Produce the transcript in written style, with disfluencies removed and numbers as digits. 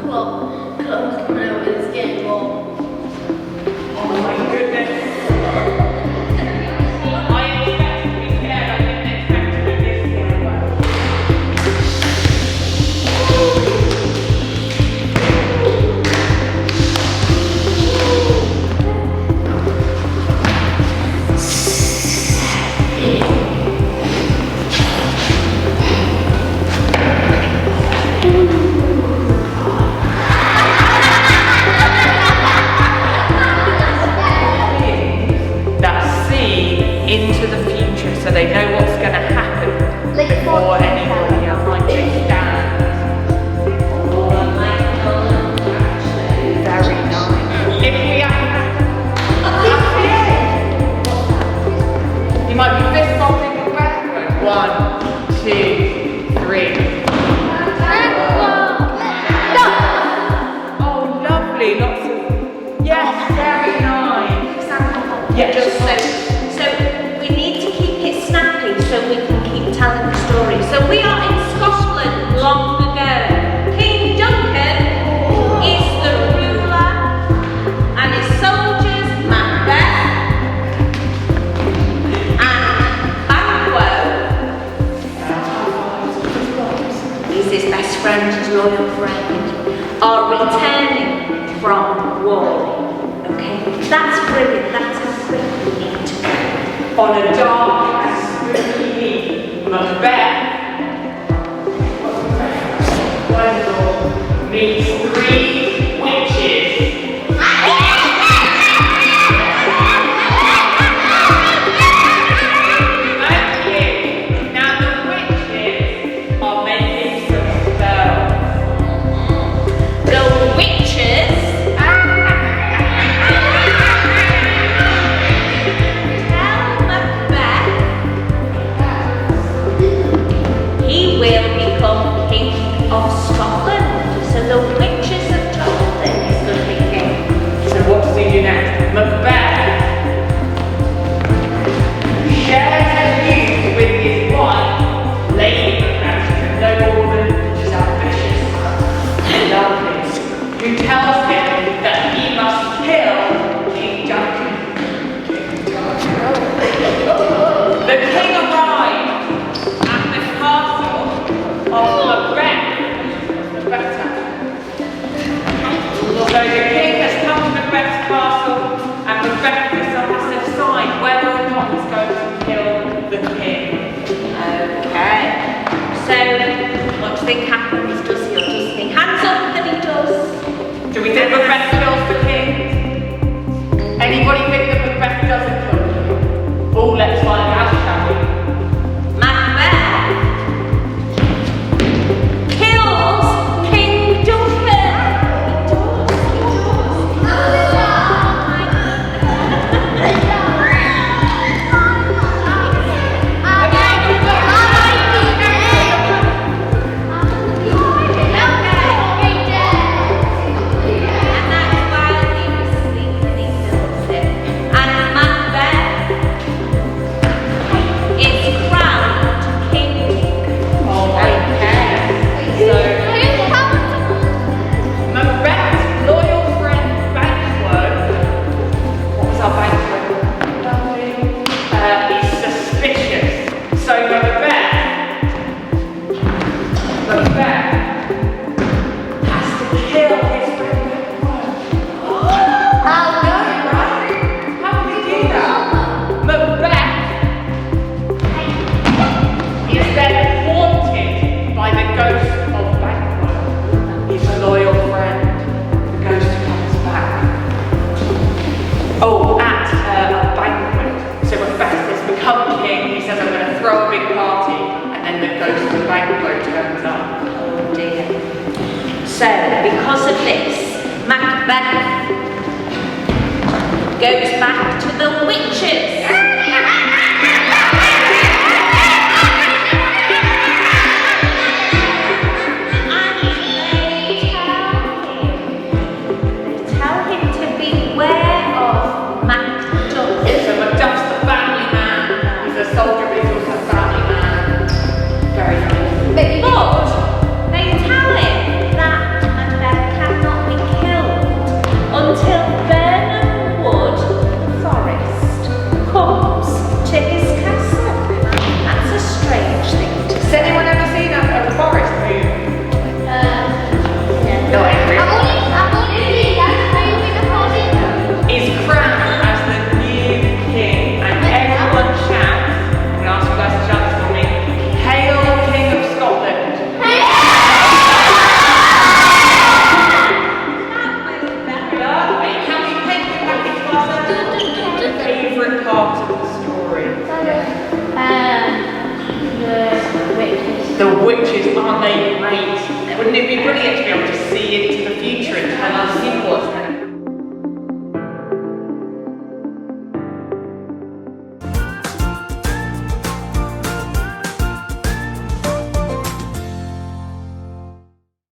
Clothes coming out and it's getting warm. Oh my goodness. I expect to be scared. I didn't expect to be this scared. Into the future, so they know what's going to happen before anybody else might stand. Very nice. If we you might be fist bumping your back. 1, 2, 3. Oh, lovely. Lots of. Yes, very nice. Yeah, just so. So we can keep telling the story. So we are in Scotland long ago. King Duncan is the ruler and his soldiers Macbeth and Banquo is his best friend, his loyal friend, are returning from war. Okay, that's brilliant, that's how quick we need to go. On a dark Macbeth meets 3 witches. Thank you. Now the witches are making some spells. The witches tell Macbeth he will become king of Scotland. So the witches have told him he's going to be king. So what does he do next? Macbeth shares her news with his wife, Lady Macbeth. She's a noble woman, she's ambitious and lovely, who tells him that he must kill King Duncan. The king arrives at the castle of Macbeth. So the king has come to Macbeth's castle and Macbeth has to decide whether or not he's going to kill the king. Okay. So what do you think happens? Does he or does he think? Hands up that he does. Do we think Macbeth kills the king? Anybody think that Macbeth doesn't kill the king? Oh, let's find out, shall we? Macbeth kills King Duncan. So, because of this, Macbeth goes back to the witches. But they tell him that Wouldn't it be brilliant to be able to see into the future and tell